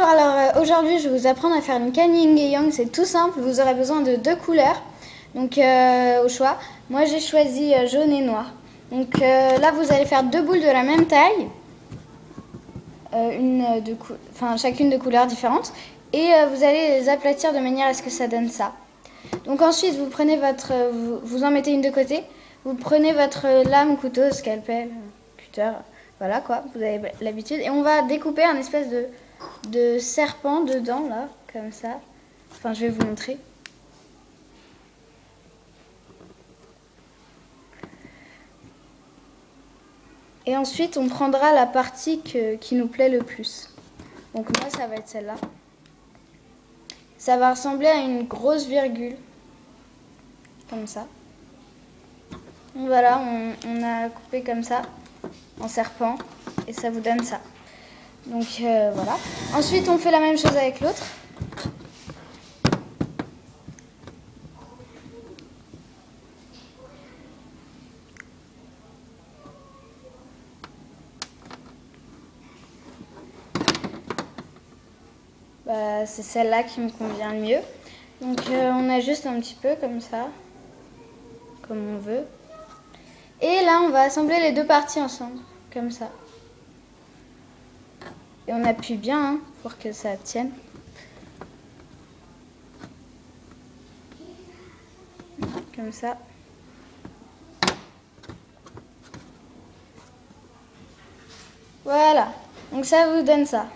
alors aujourd'hui je vais vous apprendre à faire une canning et yang, c'est tout simple, vous aurez besoin de 2 couleurs, donc au choix. Moi j'ai choisi jaune et noir. Donc là vous allez faire 2 boules de la même taille, chacune de couleurs différentes, et vous allez les aplatir de manière à ce que ça donne ça. Donc ensuite vous prenez vous en mettez une de côté, vous prenez votre lame, couteau, scalpel, cutter, voilà quoi, vous avez l'habitude, et on va découper un espèce de serpent dedans là, comme ça. Enfin je vais vous montrer. Et ensuite on prendra la partie qui nous plaît le plus. Donc moi ça va être celle-là. Ça va ressembler à une grosse virgule, comme ça. Donc voilà, on a coupé comme ça, en serpent, et ça vous donne ça. Donc voilà. Ensuite, on fait la même chose avec l'autre. C'est celle-là qui me convient le mieux. Donc on ajuste un petit peu comme ça, comme on veut. Et là, on va assembler les deux parties ensemble, comme ça. Et on appuie bien pour que ça tienne. Comme ça. Voilà. Donc ça vous donne ça.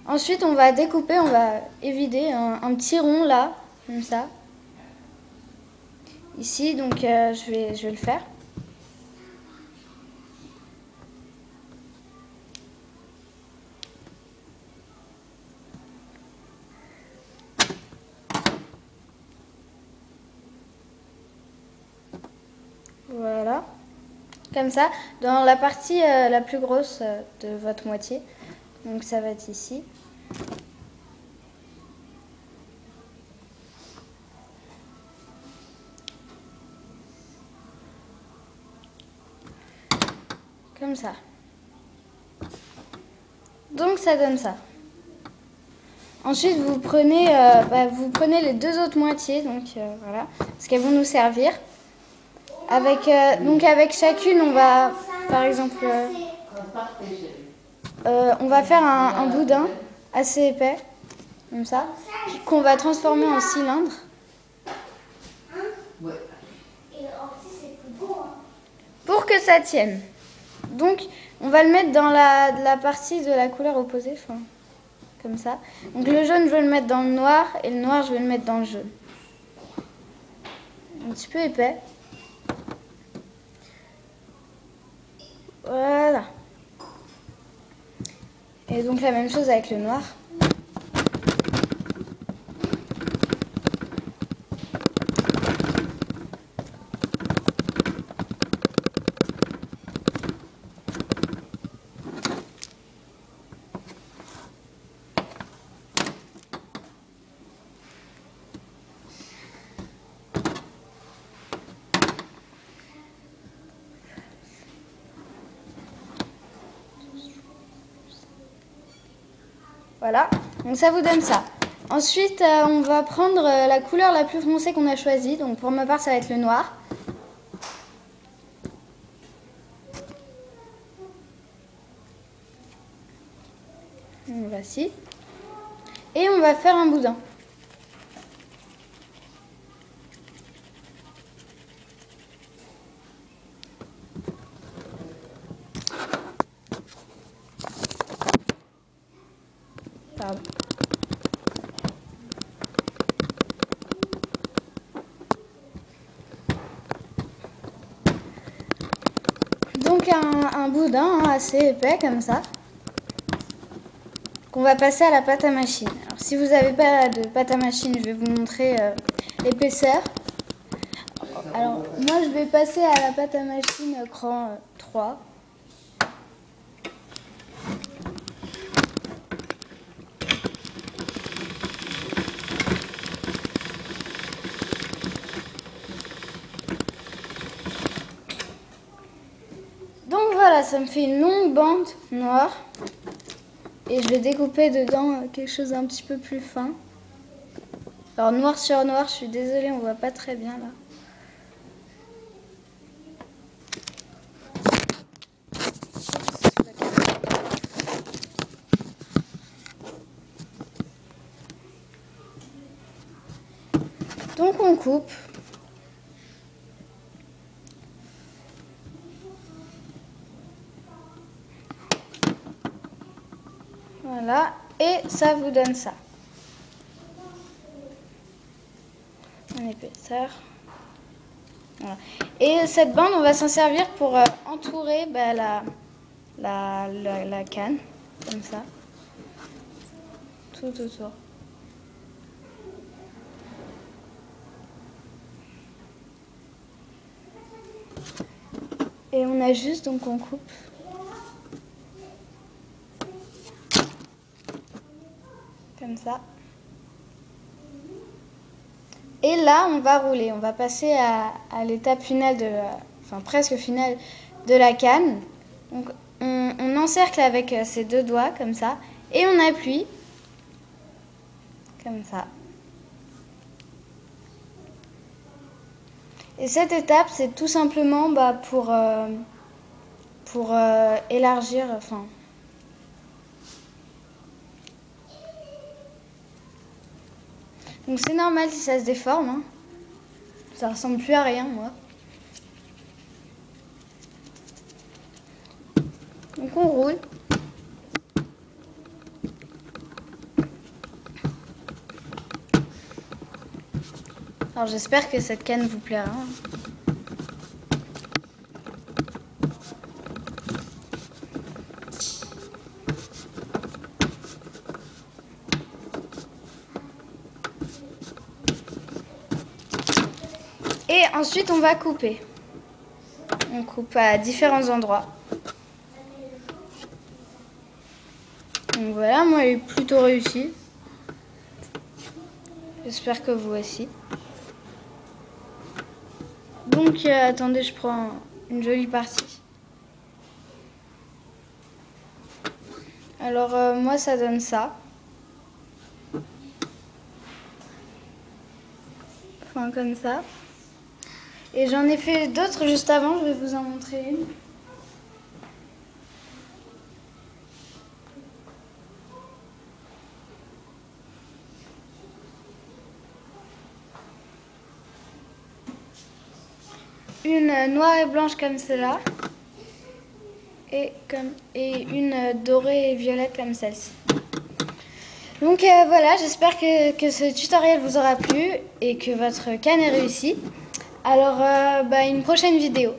Ensuite, on va découper, on va évider un petit rond là, comme ça. Ici, donc je vais le faire. Voilà, comme ça, dans la partie la plus grosse de votre moitié. Donc ça va être ici. Comme ça. Donc ça donne ça. Ensuite vous prenez les deux autres moitiés, donc voilà, parce qu'elles vont nous servir. Donc avec chacune on va, par exemple, on va faire un boudin assez épais, comme ça, qu'on va transformer en cylindre. Pour que ça tienne. Donc on va le mettre dans la partie de la couleur opposée, enfin, comme ça. Donc le jaune je vais le mettre dans le noir et le noir je vais le mettre dans le jaune. Un petit peu épais. Voilà. Et donc la même chose avec le noir. Voilà, donc ça vous donne ça. Ensuite, on va prendre la couleur la plus foncée qu'on a choisie. Donc pour ma part, ça va être le noir. Donc, voici. Et on va faire un boudin. Pardon. Donc un boudin assez épais comme ça, qu'on va passer à la pâte à machine. Alors si vous n'avez pas de pâte à machine, je vais vous montrer l'épaisseur. Alors moi je vais passer à la pâte à machine cran 3. Donc voilà, ça me fait une longue bande noire. Et je vais découper dedans quelque chose d'un petit peu plus fin. Alors noir sur noir, je suis désolée, on voit pas très bien là. Donc on coupe. Voilà, et ça vous donne ça. En épaisseur. Voilà. Et cette bande, on va s'en servir pour entourer la canne, comme ça, tout autour. Et on ajuste, donc on coupe. Comme ça. Et là, on va rouler. On va passer à l'étape finale, enfin presque finale de la canne. Donc, on encercle avec ses deux doigts, comme ça. Et on appuie. Comme ça. Et cette étape, c'est tout simplement pour élargir, enfin... Donc c'est normal si ça se déforme, hein. Ça ressemble plus à rien, moi. Donc on roule. Alors j'espère que cette canne vous plaira. Et ensuite on va couper. On coupe à différents endroits. Donc voilà, moi j'ai plutôt réussi. J'espère que vous aussi. Donc attendez, je prends une jolie partie. Alors moi ça donne ça. Enfin comme ça. Et j'en ai fait d'autres juste avant, je vais vous en montrer une. Une noire et blanche comme celle-là. Et une dorée et violette comme celle-ci. Donc voilà, j'espère que ce tutoriel vous aura plu et que votre canne est réussie. Alors, une prochaine vidéo.